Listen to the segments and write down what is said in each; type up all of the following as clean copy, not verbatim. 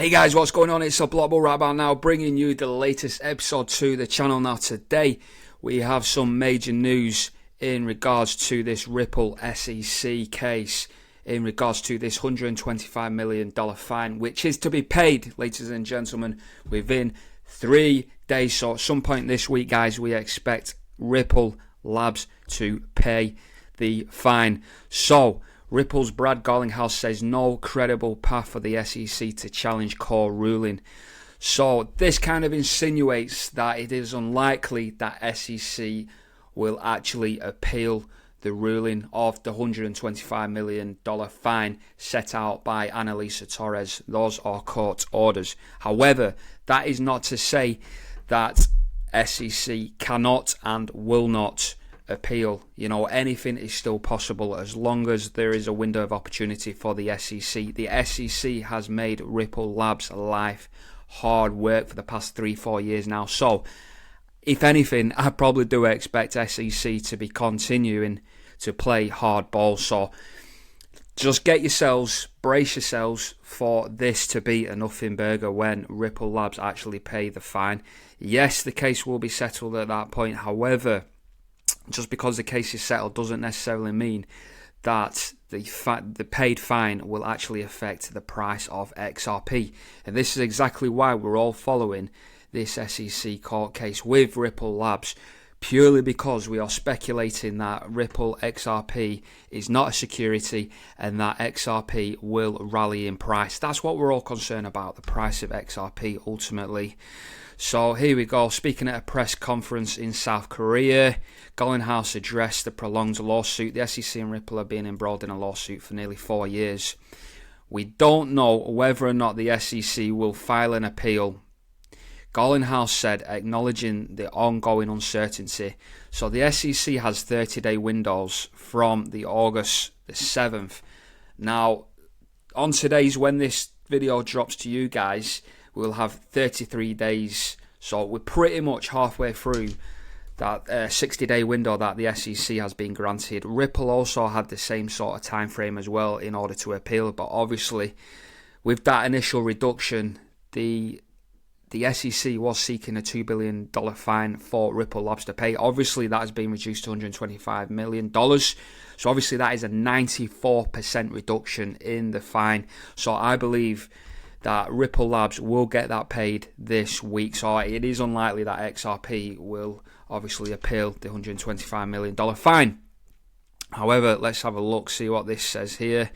Hey guys, what's going on? It's Blockable right about now, bringing you the latest episode to the channel. Now today we have some major news in regards to this Ripple SEC case, in regards to this $125 million fine, which is to be paid, ladies and gentlemen, within 3 days. So at some point this week, guys, we expect Ripple Labs to pay the fine. So Ripple's Brad Garlinghouse says no credible path for the SEC to challenge core ruling. So this kind of insinuates that it is unlikely that SEC will actually appeal the ruling of the $125 million fine set out by Annalisa Torres. Those are court orders. However, that is not to say that SEC cannot and will not appeal. You know, anything is still possible as long as there is a window of opportunity for the SEC. The SEC has made Ripple Labs life hard work for the past 3-4 years now. So, if anything, I probably do expect SEC to be continuing to play hardball. So, just get yourselves, brace yourselves for this to be a nothing burger when Ripple Labs actually pay the fine. Yes, the case will be settled at that point. However, just because the case is settled doesn't necessarily mean that the paid fine will actually affect the price of XRP. And this is exactly why we're all following this SEC court case with Ripple Labs, purely because we are speculating that Ripple XRP is not a security and that XRP will rally in price. That's what we're all concerned about, the price of XRP ultimately. So here we go. Speaking at a press conference in South Korea, Garlinghouse addressed the prolonged lawsuit. The SEC and Ripple have been embroiled in a lawsuit for nearly 4 years. We don't know whether or not the SEC will file an appeal. Garlinghouse said, acknowledging the ongoing uncertainty. So the SEC has 30-day windows from the August the 7th. Now, on today's, when this video drops to you guys, we'll have 33 days. So we're pretty much halfway through that 60-day window that the SEC has been granted. Ripple also had the same sort of time frame as well in order to appeal, but obviously with that initial reduction, the SEC was seeking a $2 billion fine for Ripple Labs to pay. Obviously, that has been reduced to $125 million. So obviously, that is a 94% reduction in the fine. So I believe that Ripple Labs will get that paid this week. So it is unlikely that XRP will obviously appeal the $125 million fine. However, let's have a look, see what this says here.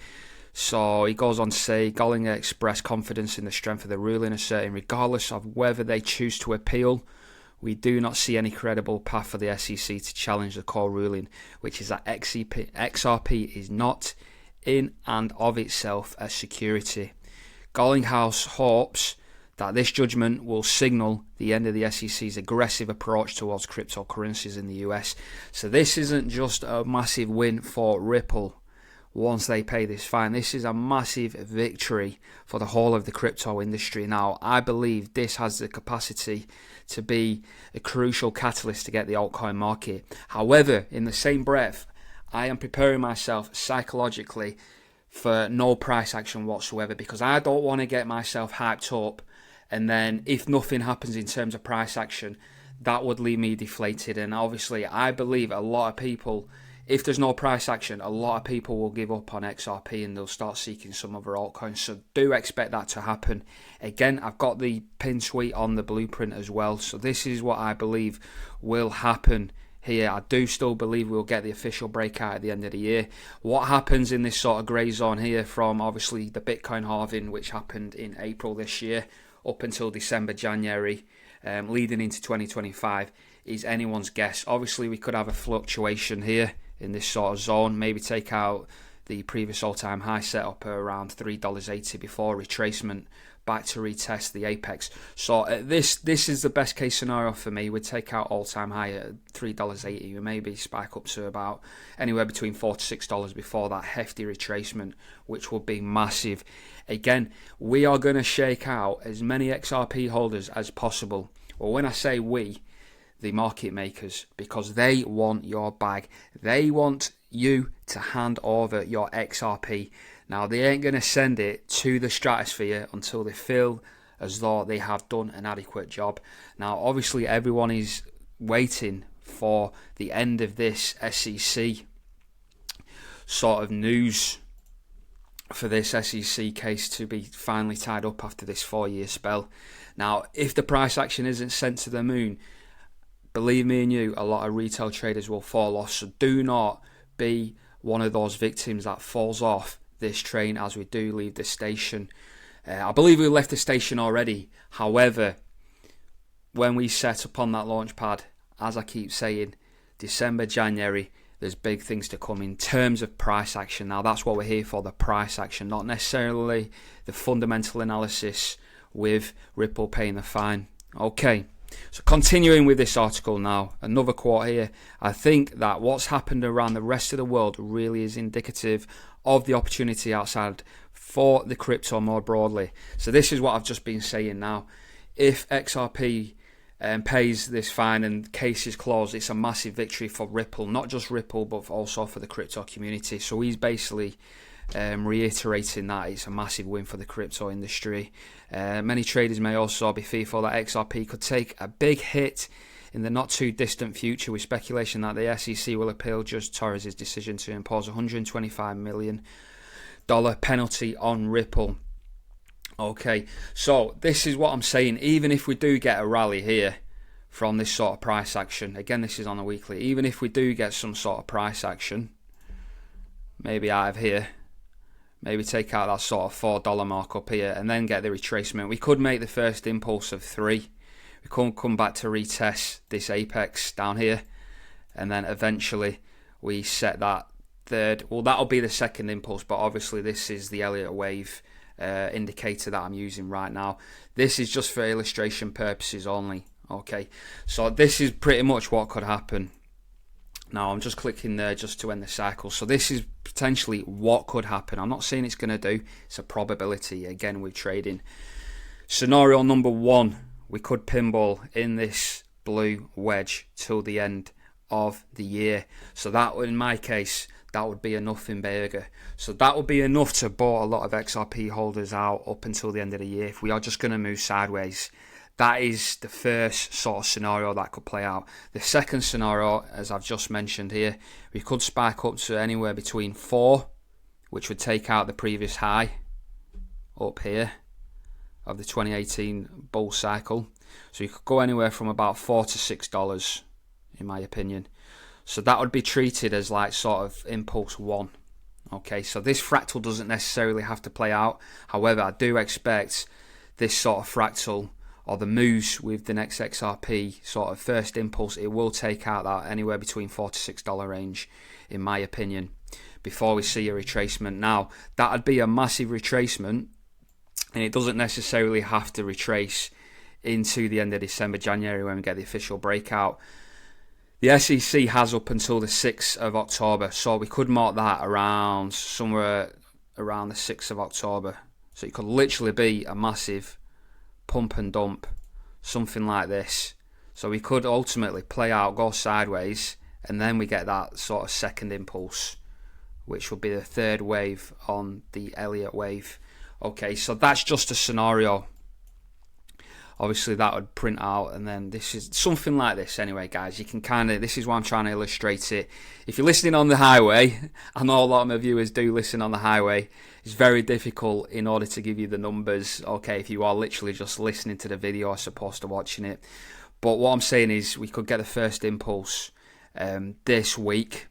So he goes on to say, Garlinghouse expressed confidence in the strength of the ruling, asserting regardless of whether they choose to appeal, we do not see any credible path for the SEC to challenge the core ruling, which is that XRP is not in and of itself a security. Garlinghouse hopes that this judgment will signal the end of the SEC's aggressive approach towards cryptocurrencies in the US. So this isn't just a massive win for Ripple once they pay this fine. This is a massive victory for the whole of the crypto industry. Now, I believe this has the capacity to be a crucial catalyst to get the altcoin market. However, in the same breath, I am preparing myself psychologically for no price action whatsoever, because I don't want to get myself hyped up and then if nothing happens in terms of price action, that would leave me deflated. And obviously, I believe a lot of people, if there's no price action, a lot of people will give up on XRP and they'll start seeking some other altcoins. So do expect that to happen. Again, I've got the pin tweet on the blueprint as well. So this is what I believe will happen here. I do still believe we'll get the official breakout at the end of the year. What happens in this sort of grey zone here from obviously the Bitcoin halving, which happened in April this year, up until December, January, leading into 2025, is anyone's guess. Obviously, we could have a fluctuation here in this sort of zone, maybe take out the previous all-time high set up around $3.80 before retracement back to retest the apex. So this is the best case scenario for me. We'd take out all-time high at $3.80, maybe spike up to about anywhere between $4 to $6 before that hefty retracement, which would be massive. Again, we are going to shake out as many XRP holders as possible. Well, when I say we, the market makers, because they want your bag. They want you to hand over your XRP. Now, they ain't going to send it to the stratosphere until they feel as though they have done an adequate job. Now, obviously, everyone is waiting for the end of this SEC sort of news, for this SEC case to be finally tied up after this 4-year spell. Now, if the price action isn't sent to the moon, believe me and you, a lot of retail traders will fall off. So do not be one of those victims that falls off this train as we do leave the station. I believe we left the station already. However, when we set up on that launch pad, as I keep saying, December, January, there's big things to come in terms of price action. Now, that's what we're here for, the price action, not necessarily the fundamental analysis with Ripple paying the fine. Okay, so continuing with this article now, another quote here. I think that what's happened around the rest of the world really is indicative of the opportunity outside for the crypto more broadly. So this is what I've just been saying now. If XRP pays this fine and case is closed, it's a massive victory for Ripple, not just Ripple but also for the crypto community. So he's basically reiterating that it's a massive win for the crypto industry. Many traders may also be fearful that XRP could take a big hit in the not too distant future, with speculation that the SEC will appeal Judge Torres' decision to impose a $125 million penalty on Ripple. Okay, so this is what I'm saying. Even if we do get a rally here from this sort of price action, again, this is on a weekly, even if we do get some sort of price action, maybe out of here, maybe take out that sort of $4 mark up here and then get the retracement, we could make the first impulse of 3. We could come back to retest this apex down here, and then eventually we set that third. Well, that'll be the second impulse, but obviously this is the Elliott wave indicator that I'm using right now. This is just for illustration purposes only. Okay, so this is pretty much what could happen. Now I'm just clicking there just to end the cycle. So this is potentially what could happen. I'm not saying it's going to do, it's a probability again with trading. Scenario number 1, we could pinball in this blue wedge till the end of the year. So that, in my case, that would be enough in Berger. So that would be enough to bought a lot of XRP holders out up until the end of the year. If we are just going to move sideways, that is the first sort of scenario that could play out. The second scenario, as I've just mentioned here, we could spike up to anywhere between 4, which would take out the previous high up here of the 2018 bull cycle. So you could go anywhere from about $4 to $6, in my opinion. So that would be treated as like sort of impulse 1. Okay, so this fractal doesn't necessarily have to play out. However, I do expect this sort of fractal, or the moves with the next XRP sort of first impulse, it will take out that anywhere between $4 to $6 range, in my opinion, before we see a retracement. Now, that would be a massive retracement, and it doesn't necessarily have to retrace into the end of December, January when we get the official breakout. The SEC has up until the 6th of October, so we could mark that around somewhere around the 6th of October. So it could literally be a massive pump and dump, something like this. So we could ultimately play out, go sideways, and then we get that sort of second impulse, which will be the third wave on the Elliott wave. Okay, so that's just a scenario. Obviously that would print out, and then this is something like this anyway, guys. You can kind of, this is why I'm trying to illustrate it. If you're listening on the highway, I know a lot of my viewers do listen on the highway, it's very difficult in order to give you the numbers, okay, if you are literally just listening to the video as opposed to watching it. But what I'm saying is we could get the first impulse this week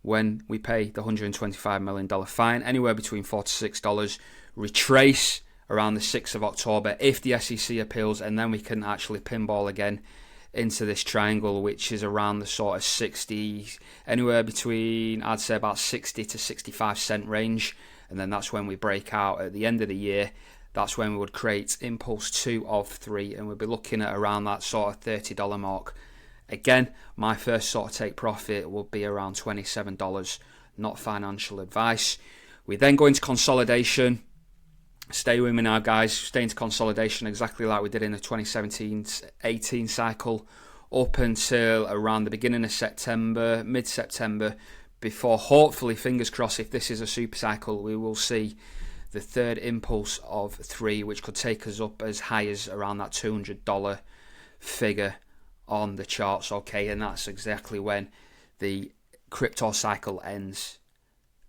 when we pay the $125 million fine, anywhere between $4 to $6, retrace around the 6th of October if the SEC appeals, and then we can actually pinball again into this triangle, which is around the sort of 60, anywhere between, I'd say about 60 to 65 cent range, and then that's when we break out at the end of the year. That's when we would create impulse 2 of 3, and we'll be looking at around that sort of $30 mark. Again, my first sort of take profit will be around $27, not financial advice. We then go into consolidation. Stay with me now, guys. Stay into consolidation exactly like we did in the 2017-18 cycle up until around the beginning of September, mid-September, before, hopefully, fingers crossed, if this is a super cycle, we will see the third impulse of 3, which could take us up as high as around that $200 figure on the charts. Okay, and that's exactly when the crypto cycle ends,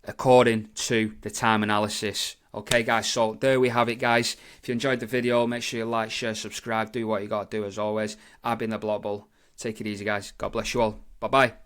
according to the time analysis. Okay, guys, so there we have it, guys. If you enjoyed the video, make sure you like, share, subscribe, do what you got to do as always. I've been the Block Bull. Take it easy, guys. God bless you all. Bye-bye.